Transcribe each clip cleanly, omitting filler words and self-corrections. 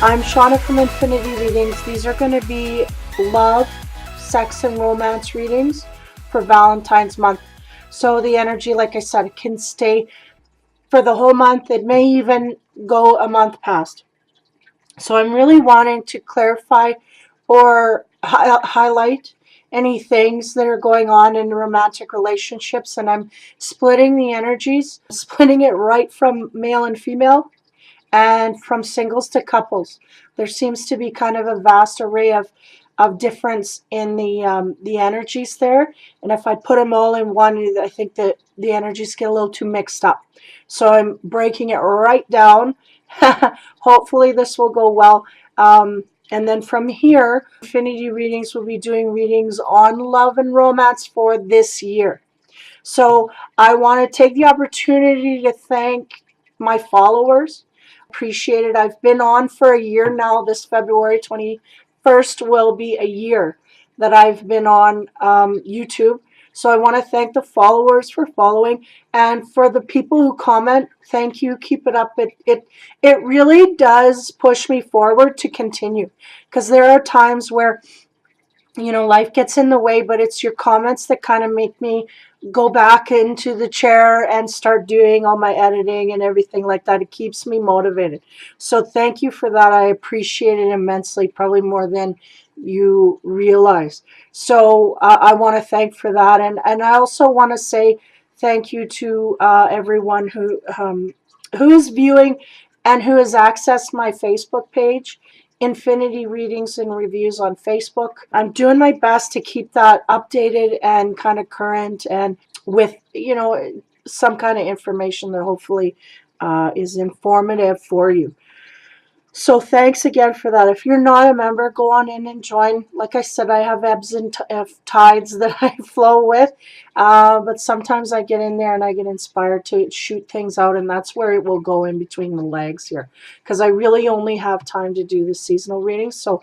I'm Shauna from Infinity Readings. These are going to be love, sex, and romance readings for Valentine's month. So the energy, like I said, it can stay for the whole month. It may even go a month past. So I'm really wanting to clarify or highlight any things that are going on in romantic relationships, and I'm splitting the energies, splitting it right from male and female, and from singles to couples. There seems to be kind of a vast array of difference in the energies there, and if I put them all in one, I think that the energies get a little too mixed up. So I'm breaking it right down. Hopefully this will go well. And then from here, Infinity Readings will be doing readings on love and romance for this year. So I want to take the opportunity to thank my followers. Appreciate it. I've been on for a year now. This February 21st will be a year that I've been on YouTube. So I want to thank the followers for following, and for the people who comment, thank you. Keep it up. It really does push me forward to continue, because there are times where, you know, life gets in the way, but it's your comments that kind of make me go back into the chair and start doing all my editing and everything like that. It keeps me motivated. So thank you for that. I appreciate it immensely, probably more than you realize. So I want to thank for that. And I also want to say thank you to everyone who is viewing and who has accessed my Facebook page, Infinity Readings and Reviews on Facebook. I'm doing my best to keep that updated and kind of current, and with, you know, some kind of information that hopefully is informative for you. So thanks again for that. If you're not a member, go on in and join. Like I said, I have ebbs and tides that I flow with, but sometimes I get in there and I get inspired to shoot things out, and that's where it will go in between the legs here, because I really only have time to do the seasonal readings. So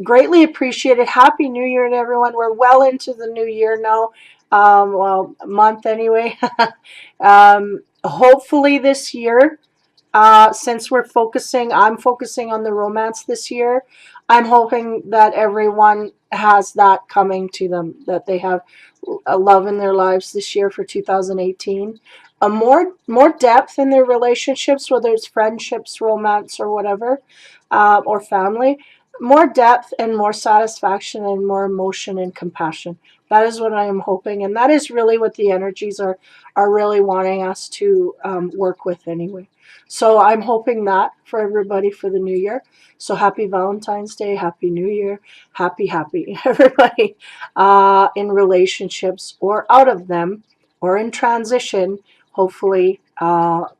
greatly appreciate it. Happy New Year to everyone. We're well into the new year now. Well, a month anyway. Hopefully this year, since I'm focusing on the romance this year, I'm hoping that everyone has that coming to them, that they have a love in their lives this year for 2018. More depth in their relationships, whether it's friendships, romance, or whatever, or family. More depth and more satisfaction and more emotion and compassion. That is what I am hoping, and that is really what the energies are really wanting us to work with anyway. So I'm hoping that for everybody for the new year. So happy Valentine's Day, happy New Year, happy everybody in relationships or out of them or in transition. Hopefully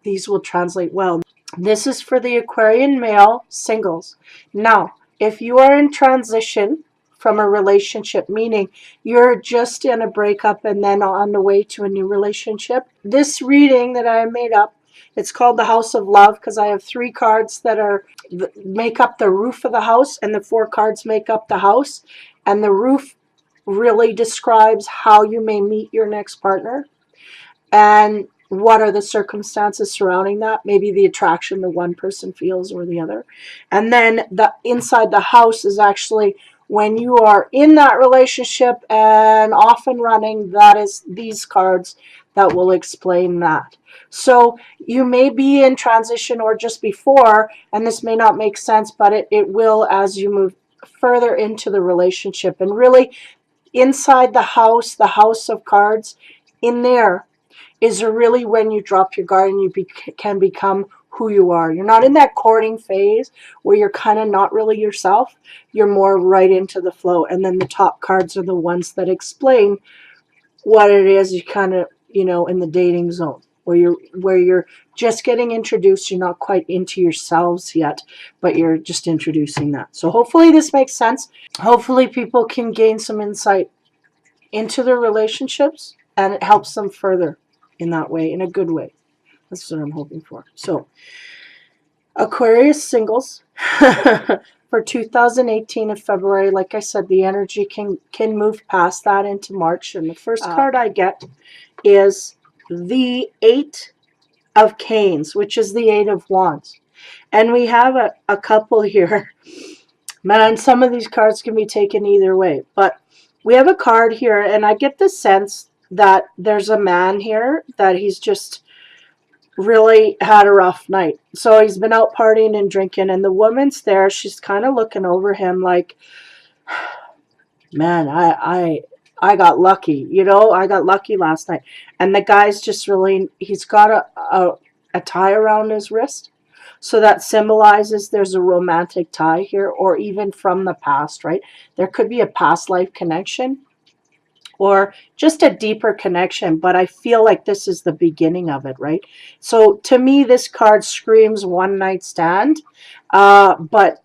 these will translate well. This is for the Aquarian male singles. Now, if you are in transition from a relationship, meaning you're just in a breakup and then on the way to a new relationship, this reading that I made up, it's called the House of Love, because I have 3 cards that make up the roof of the house, and the 4 cards make up the house. And the roof really describes how you may meet your next partner and what are the circumstances surrounding that, maybe the attraction the one person feels or the other. And then the inside the house is actually when you are in that relationship and off and running. That is these cards that will explain that. So you may be in transition or just before, and this may not make sense, but it will as you move further into the relationship. And really inside the house of cards, in there is really when you drop your guard and you can become who you are. You're not in that courting phase where you're kind of not really yourself. You're more right into the flow. And then the top cards are the ones that explain what it is you kind of, you know, in the dating zone where you're just getting introduced. You're not quite into yourselves yet, but you're just introducing that. So hopefully this makes sense. Hopefully people can gain some insight into their relationships, and it helps them further in that way, in a good way. That's what I'm hoping for. So Aquarius singles for 2018 in February, like I said, the energy can move past that into March. And the first card I get is the 8 of Canes, which is the 8 of Wands. And we have a couple here. Man, some of these cards can be taken either way. But we have a card here, and I get the sense that there's a man here that he's just really had a rough night. So he's been out partying and drinking, and the woman's there. She's kind of looking over him like, man, I got lucky. You know, I got lucky last night. And the guy's just really, he's got a tie around his wrist. So that symbolizes there's a romantic tie here, or even from the past, right? There could be a past life connection or just a deeper connection, but I feel like this is the beginning of it, right? So to me, this card screams one night stand, but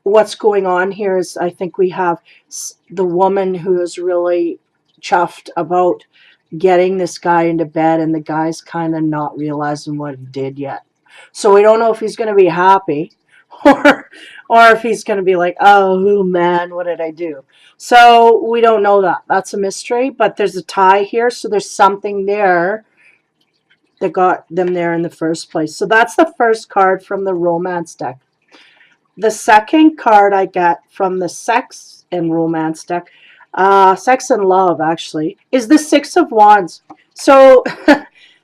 what's going on here is I think we have the woman who is really chuffed about getting this guy into bed, and the guy's kind of not realizing what he did yet. So we don't know if he's going to be happy or if he's going to be like, oh man, what did I do? So we don't know that. That's a mystery, but there's a tie here, so there's something there that got them there in the first place. So that's the first card from the romance deck. The second card I get from the sex and romance deck, sex and love actually, is the 6 of Wands. So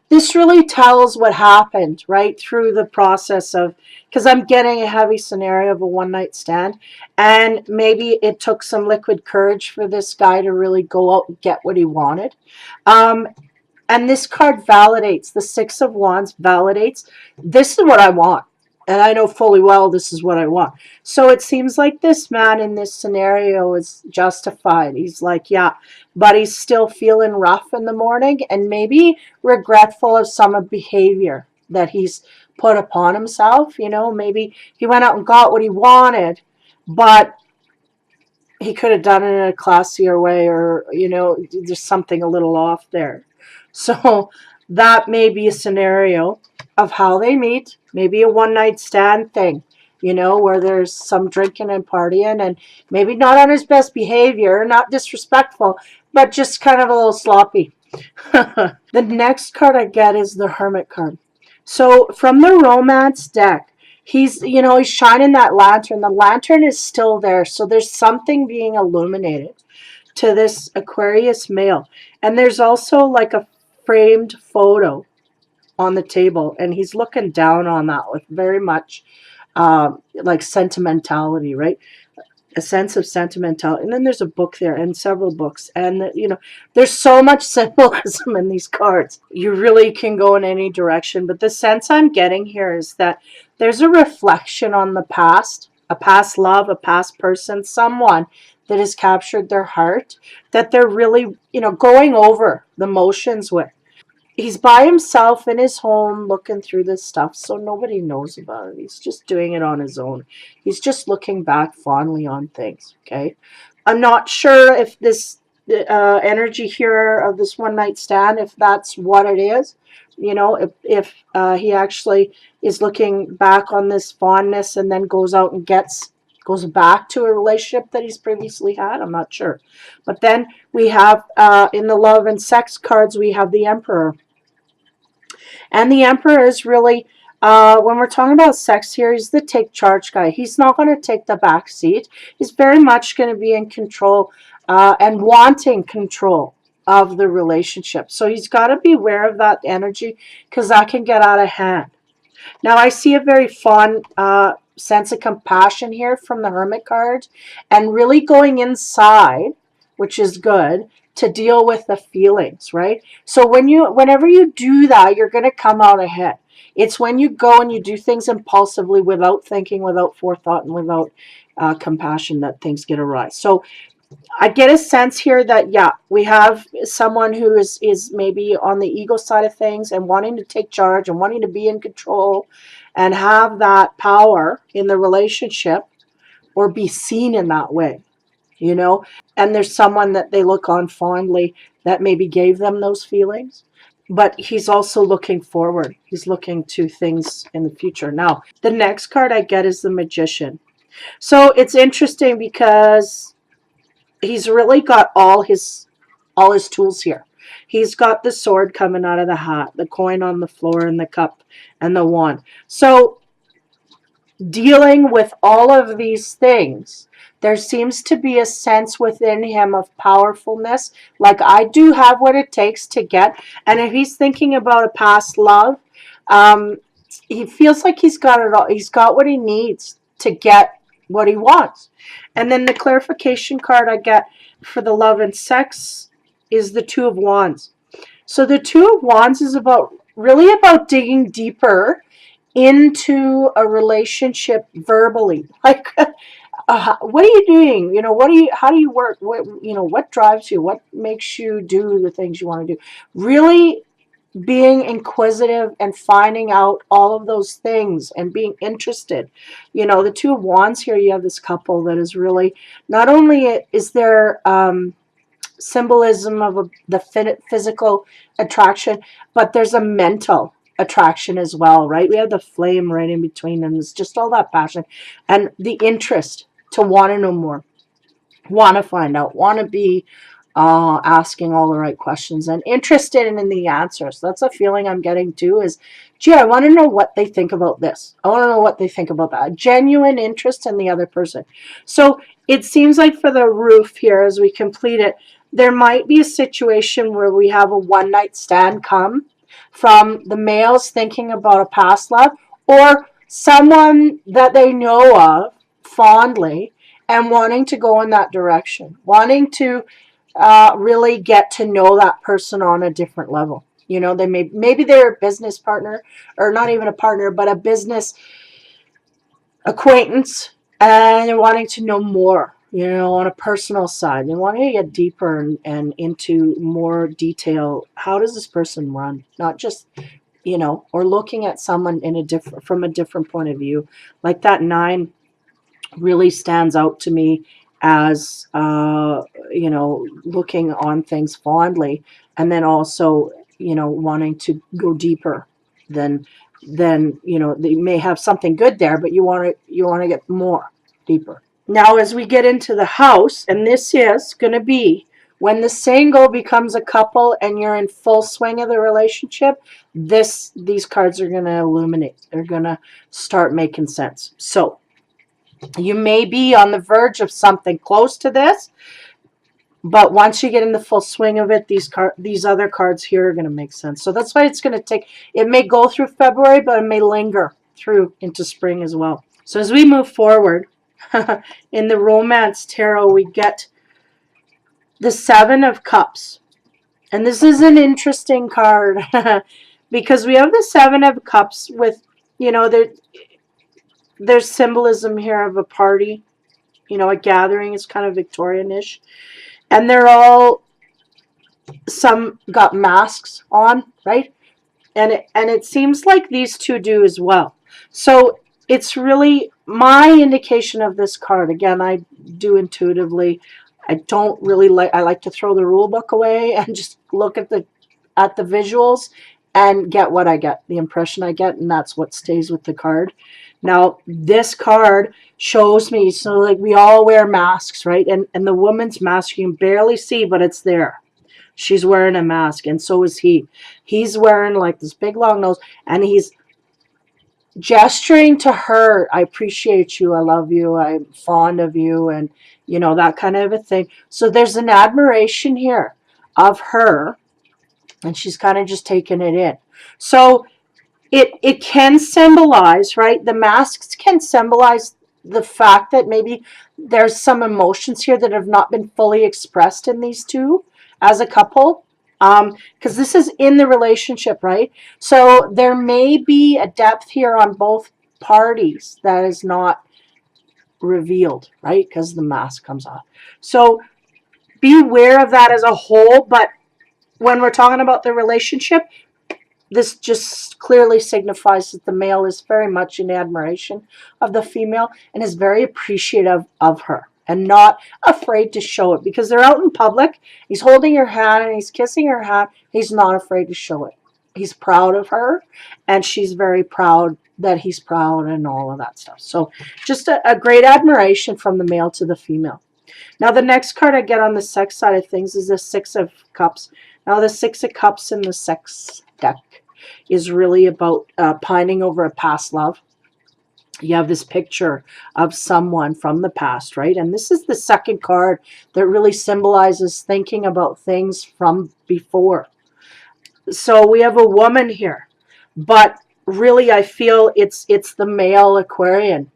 this really tells what happened, right, through the process of, because I'm getting a heavy scenario of a one-night stand, and maybe it took some liquid courage for this guy to really go out and get what he wanted. And this card validates, the 6 of Wands validates, this is what I want. And I know fully well this is what I want. So it seems like this man in this scenario is justified. He's like, yeah, but he's still feeling rough in the morning and maybe regretful of some of behavior that he's put upon himself. You know, maybe he went out and got what he wanted, but he could have done it in a classier way, or, you know, there's something a little off there. So that may be a scenario of how they meet, maybe a one-night stand thing, you know, where there's some drinking and partying, and maybe not on his best behavior, not disrespectful, but just kind of a little sloppy. The next card I get is the Hermit card. So from the romance deck, he's, you know, he's shining that lantern. The lantern is still there, so there's something being illuminated to this Aquarius male. And there's also like a framed photo on the table, and he's looking down on that with very much like sentimentality, right? A sense of sentimentality. And then there's a book there, and several books, and you know, there's so much symbolism in these cards. You really can go in any direction, but the sense I'm getting here is that there's a reflection on the past, a past love, a past person, someone that has captured their heart, that they're really, you know, going over the motions with. He's by himself in his home looking through this stuff, so nobody knows about it. He's just doing it on his own. He's just looking back fondly on things, okay? I'm not sure if this energy here of this one-night stand, if that's what it is. You know, if he actually is looking back on this fondness and then goes out and goes back to a relationship that he's previously had. I'm not sure. But then we have, in the love and sex cards, we have the Emperor. And the Emperor is really, when we're talking about sex here, he's the take charge guy. He's not going to take the back seat. He's very much going to be in control and wanting control of the relationship. So he's got to be aware of that energy, because that can get out of hand. Now I see a very fond sense of compassion here from the Hermit card, and really going inside, which is good, to deal with the feelings, right? So whenever you do that, you're going to come out ahead. It's when you go and you do things impulsively without thinking, without forethought, and without compassion that things get awry. So I get a sense here that, yeah, we have someone who is maybe on the ego side of things and wanting to take charge and wanting to be in control and have that power in the relationship or be seen in that way, you know? And there's someone that they look on fondly that maybe gave them those feelings. But he's also looking forward. He's looking to things in the future. Now, the next card I get is the Magician. So it's interesting because he's really got all his tools here. He's got the sword coming out of the hat, the coin on the floor, and the cup and the wand. So dealing with all of these things, there seems to be a sense within him of powerfulness, like I do have what it takes to get. And if he's thinking about a past love, he feels like he's got it all. He's got what he needs to get what he wants. And then the clarification card I get for the love and sex is the Two of Wands. So the Two of Wands is really about digging deeper into a relationship verbally. Like, what are you doing? How do you work? What drives you? What makes you do the things you want to do? Really being inquisitive and finding out all of those things and being interested. The Two of Wands here, you have this couple that is really, not only is there symbolism of the physical attraction, but there's a mental attraction as well, right? We have the flame right in between them. It's just all that passion and the interest to want to know more, want to find out, want to be asking all the right questions and interested in the answers. That's a feeling I'm getting too, is, gee, I want to know what they think about this. I want to know what they think about that. Genuine interest in the other person. So it seems like for the roof here, as we complete it, there might be a situation where we have a one-night stand come from the males thinking about a past love or someone that they know of fondly and wanting to go in that direction, wanting to really get to know that person on a different level. They maybe they're a business partner, or not even a partner, but a business acquaintance, and they're wanting to know more, on a personal side. They want to get deeper and into more detail. How does this person run? Not just, or looking at someone from a different point of view. Like that 9 really stands out to me as looking on things fondly, and then also wanting to go deeper than they may have something good there, but you want to get more deeper. Now, as we get into the house, and this is going to be when the single becomes a couple and you're in full swing of the relationship, these cards are going to illuminate. They're going to start making sense. So you may be on the verge of something close to this, but once you get in the full swing of it, these other cards here are going to make sense. So that's why it's going to take, it may go through February, but it may linger through into spring as well. So as we move forward, in the Romance Tarot, we get the 7 of Cups. And this is an interesting card because we have the 7 of Cups with, there's symbolism here of a party, a gathering. Is kind of Victorian-ish. And they're all, some got masks on, right? And it seems like these two do as well. So it's really my indication of this card. Again, I do intuitively. I don't really I like to throw the rule book away and just look at the visuals and get what I get, the impression I get, and that's what stays with the card. Now, this card shows me, so like we all wear masks, right? And the woman's mask you can barely see, but it's there. She's wearing a mask, and so is he. He's wearing like this big long nose, and he's gesturing to her, I appreciate you, I love you, I'm fond of you, and that kind of a thing. So there's an admiration here of her, and she's kind of just taking it in. So it can symbolize, right? The masks can symbolize the fact that maybe there's some emotions here that have not been fully expressed in these two, as a couple, because this is in the relationship, right? So there may be a depth here on both parties that is not revealed, right? Because the mask comes off. So be aware of that as a whole, but when we're talking about the relationship, this just clearly signifies that the male is very much in admiration of the female and is very appreciative of her and not afraid to show it, because they're out in public. He's holding her hand and he's kissing her hand. He's not afraid to show it. He's proud of her, and she's very proud that he's proud and all of that stuff. So just a great admiration from the male to the female. Now the next card I get on the sex side of things is the Six of Cups. Now the Six of Cups in the sex deck is really about pining over a past love. You have this picture of someone from the past, right? And this is the second card that really symbolizes thinking about things from before. So we have a woman here, but really I feel it's the male Aquarian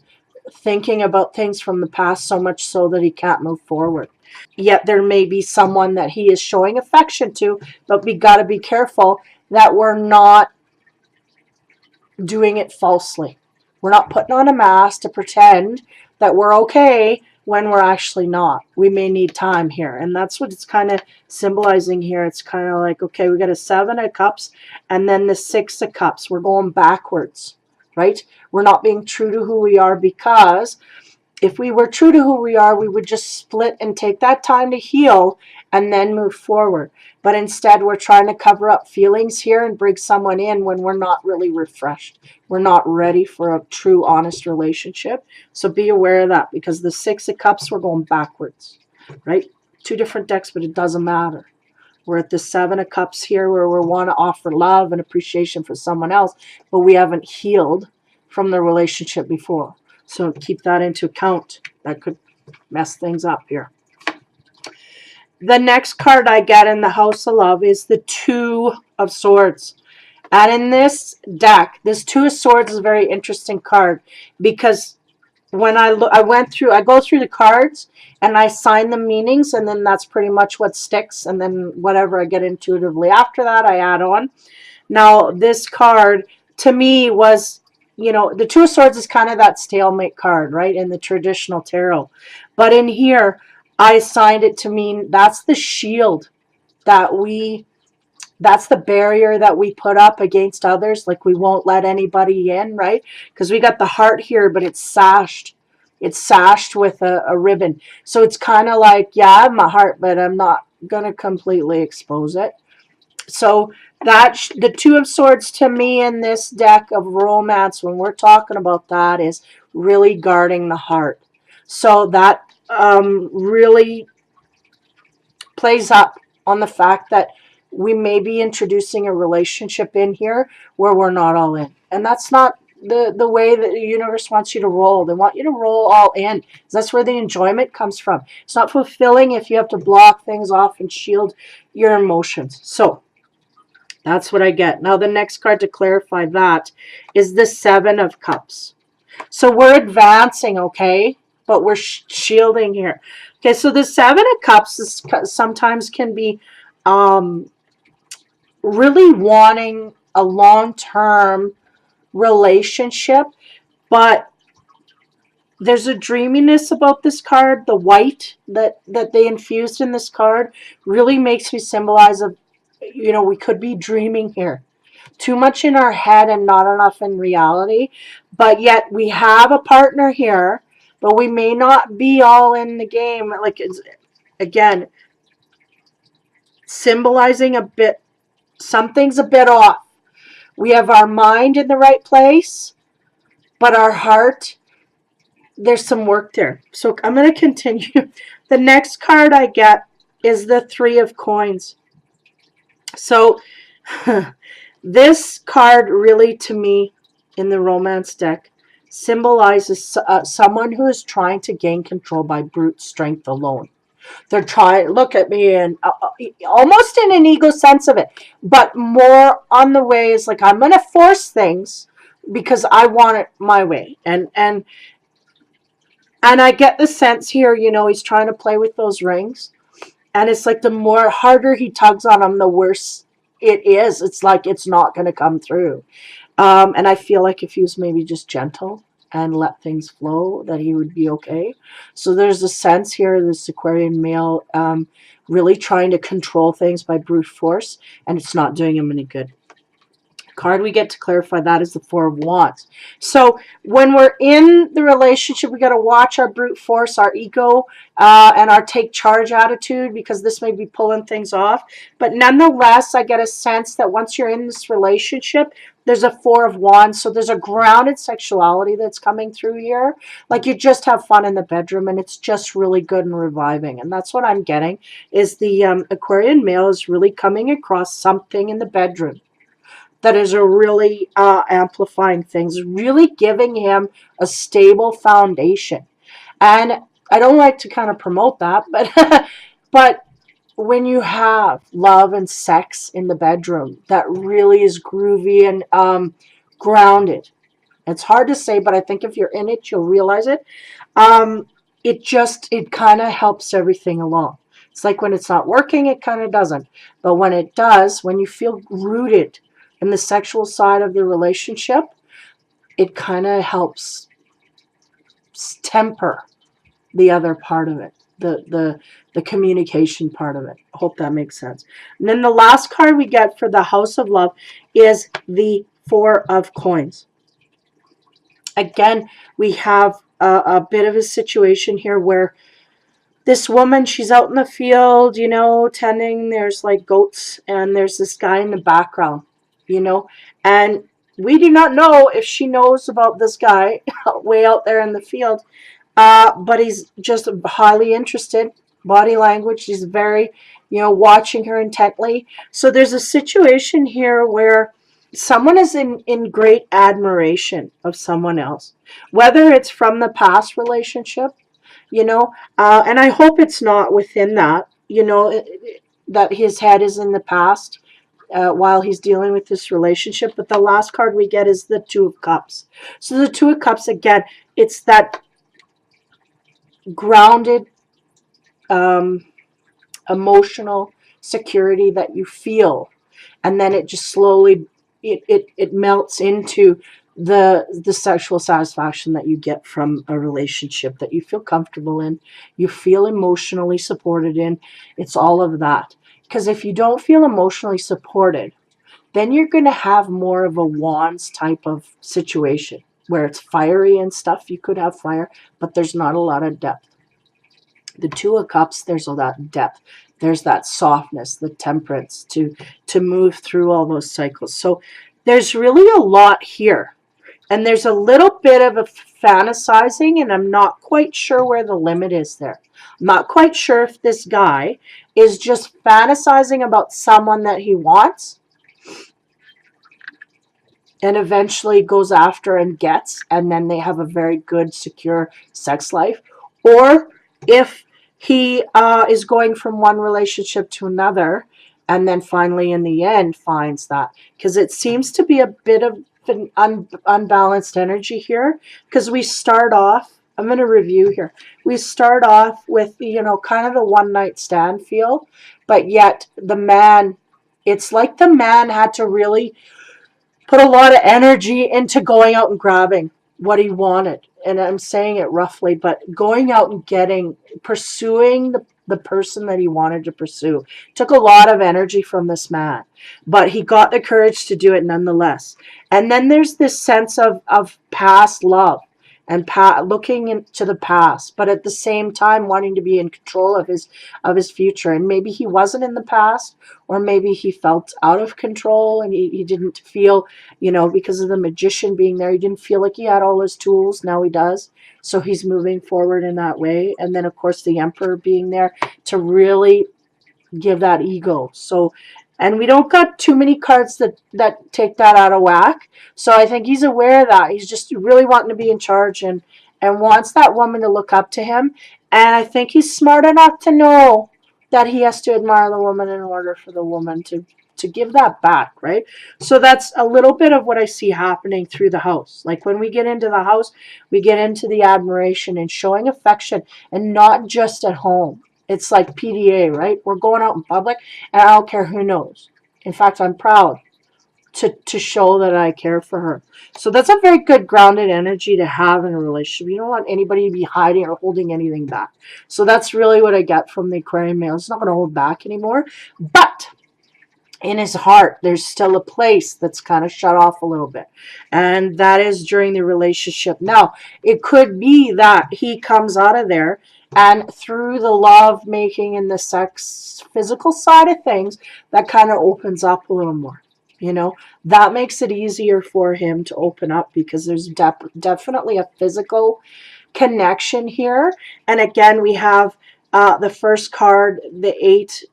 thinking about things from the past, so much so that he can't move forward. Yet there may be someone that he is showing affection to, but we got to be careful that we're not doing it falsely. We're not putting on a mask to pretend that we're okay when we're actually not. We may need time here, and that's what it's kind of symbolizing here. It's kind of like, okay, we got a Seven of Cups and then the Six of Cups. We're going backwards, right? We're not being true to who we are, because if we were true to who we are, we would just split and take that time to heal and then move forward. But instead, we're trying to cover up feelings here and bring someone in when we're not really refreshed. We're not ready for a true, honest relationship. So be aware of that, because the Six of Cups, we're going backwards, right? Two different decks, but it doesn't matter. We're at the Seven of Cups here, where we want to offer love and appreciation for someone else, but we haven't healed from the relationship before. So keep that into account. That could mess things up here. The next card I get in the House of Love is the Two of Swords. And in this deck, this Two of Swords is a very interesting card, because when I go through the cards and I sign the meanings, and then that's pretty much what sticks, and then whatever I get intuitively after that, I add on. Now, this card to me was, you know, the Two of Swords is kind of that stalemate card, right, in the traditional tarot. But in here, I assigned it to mean that's the shield that that's the barrier that we put up against others. Like, we won't let anybody in, right? Because we got the heart here, but it's sashed. It's sashed with a ribbon. So it's kind of like, yeah, I have my heart, but I'm not going to completely expose it. So that the Two of Swords to me in this deck of romance, when we're talking about that, is really guarding the heart. So that really plays up on the fact that we may be introducing a relationship in here where we're not all in. And that's not the way that the universe wants you to roll. They want you to roll all in. That's where the enjoyment comes from. It's not fulfilling if you have to block things off and shield your emotions. So that's what I get. Now the next card to clarify that is the Seven of Cups. So we're advancing, okay? But we're shielding here. Okay, so the Seven of Cups is, sometimes can be really wanting a long-term relationship, but there's a dreaminess about this card. The white that they infused in this card really makes me symbolize of, you know, we could be dreaming here. Too much in our head and not enough in reality. But yet we have a partner here, but we may not be all in the game. Like, it's, again, symbolizing a bit, something's a bit off. We have our mind in the right place, but our heart, there's some work there. So I'm going to continue. The next card I get is the Three of Coins. So this card really, to me, in the romance deck, symbolizes someone who is trying to gain control by brute strength alone. They're trying, look at me, and almost in an ego sense of it, but more on the way is like, I'm going to force things because I want it my way. And I get the sense here, you know, he's trying to play with those rings. And it's like the more harder he tugs on him, the worse it is. It's like it's not going to come through. And I feel like if he was maybe just gentle and let things flow, that he would be okay. So there's a sense here, this Aquarian male really trying to control things by brute force, and it's not doing him any good. Card we get to clarify that is the Four of Wands. So when we're in the relationship, we got to watch our brute force, our ego, and our take charge attitude, because this may be pulling things off. But nonetheless, I get a sense that once you're in this relationship, there's a Four of Wands. So there's a grounded sexuality that's coming through here. Like you just have fun in the bedroom, and it's just really good and reviving. And that's what I'm getting, is the Aquarian male is really coming across something in the bedroom that is a really amplifying things, really giving him a stable foundation. And I don't like to kind of promote that, but but when you have love and sex in the bedroom, that really is groovy and grounded. It's hard to say, but I think if you're in it, you'll realize it. It kind of helps everything along. It's like when it's not working, it kind of doesn't. But when it does, when you feel rooted in the sexual side of the relationship, it kind of helps temper the other part of it, the communication part of it. I hope that makes sense. And then the last card we get for the House of Love is the Four of Coins. Again, we have a bit of a situation here where this woman, she's out in the field, you know, tending, there's like goats, and there's this guy in the background, you know, and we do not know if she knows about this guy way out there in the field, but he's just highly interested. Body language, he's very, you know, watching her intently. So there's a situation here where someone is in great admiration of someone else, whether it's from the past relationship, you know, and I hope it's not within that, you know, that his head is in the past while he's dealing with this relationship. But the last card we get is the Two of Cups. So the Two of Cups, again, it's that grounded emotional security that you feel, and then it just slowly it melts into the sexual satisfaction that you get from a relationship that you feel comfortable in, you feel emotionally supported in. It's all of that. Because if you don't feel emotionally supported, then you're going to have more of a wands type of situation where it's fiery and stuff. You could have fire, but there's not a lot of depth. The Two of Cups, there's all that depth. There's that softness, the temperance to move through all those cycles. So there's really a lot here. And there's a little bit of a fantasizing, and I'm not quite sure where the limit is there. I'm not quite sure if this guy is just fantasizing about someone that he wants and eventually goes after and gets, and then they have a very good, secure sex life, or if he is going from one relationship to another and then finally in the end finds that, because it seems to be a bit of an unbalanced energy here, because we start off, I'm going to review here, we start off with, you know, kind of the one night stand feel, but yet the man, it's like the man had to really put a lot of energy into going out and grabbing what he wanted. And I'm saying it roughly, but going out and pursuing the person that he wanted to pursue took a lot of energy from this man, but he got the courage to do it nonetheless. And then there's this sense of past love and looking into the past, but at the same time wanting to be in control of his future. And maybe he wasn't in the past, or maybe he felt out of control and he didn't feel, you know, because of the Magician being there, he didn't feel like he had all his tools. Now he does. So he's moving forward in that way. And then, of course, the Emperor being there to really give that ego. So, and we don't got too many cards that take that out of whack. So I think he's aware of that. He's just really wanting to be in charge and wants that woman to look up to him. And I think he's smart enough to know that he has to admire the woman in order for the woman to give that back, right? So that's a little bit of what I see happening through the house. Like when we get into the house, we get into the admiration and showing affection, and not just at home. It's like PDA, right? We're going out in public, and I don't care who knows. In fact, I'm proud to show that I care for her. So that's a very good grounded energy to have in a relationship. You don't want anybody to be hiding or holding anything back. So that's really what I get from the Aquarian male. It's not going to hold back anymore. But in his heart, there's still a place that's kind of shut off a little bit. And that is during the relationship. Now, it could be that he comes out of there, and through the love making and the sex physical side of things, that kind of opens up a little more. You know, that makes it easier for him to open up, because there's definitely a physical connection here. And again, we have the first card, the 8,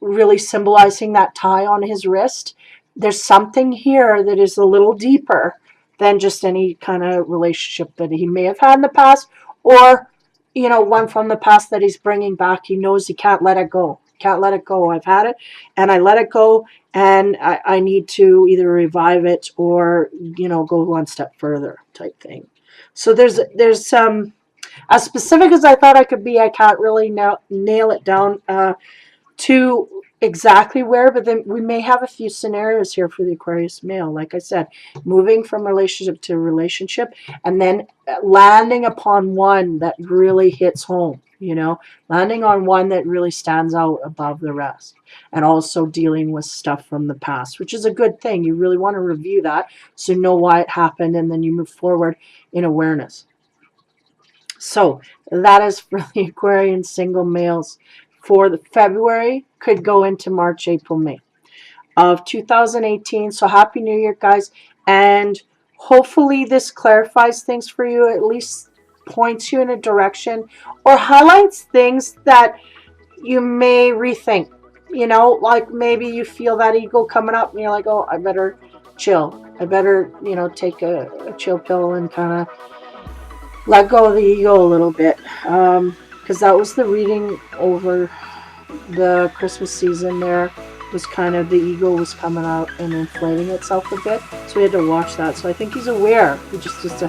really symbolizing that tie on his wrist. There's something here that is a little deeper than just any kind of relationship that he may have had in the past, or, you know, one from the past that he's bringing back. He knows he can't let it go. Can't let it go. I've had it, and I let it go, and I need to either revive it or, you know, go one step further type thing. So there's as specific as I thought I could be. I can't really nail it down to exactly where, but then we may have a few scenarios here for the Aquarius male. Like I said, moving from relationship to relationship, and then landing upon one that really hits home, you know, landing on one that really stands out above the rest, and also dealing with stuff from the past, which is a good thing. You really want to review that so you know why it happened, and then you move forward in awareness. So that is for the Aquarian single males for the February, could go into March, April, May of 2018. So Happy New Year, guys. And hopefully this clarifies things for you, at least points you in a direction, or highlights things that you may rethink. You know, like maybe you feel that ego coming up and you're like, oh, I better chill. I better, you know, take a chill pill and kind of let go of the ego a little bit. Because that was the reading over the Christmas season. There was kind of the ego was coming out and inflating itself a bit, so we had to watch that. So I think he's aware. He just has to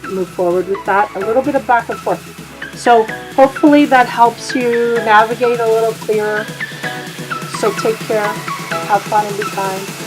move forward with that. A little bit of back and forth. So hopefully that helps you navigate a little clearer. So take care, have fun, and be kind.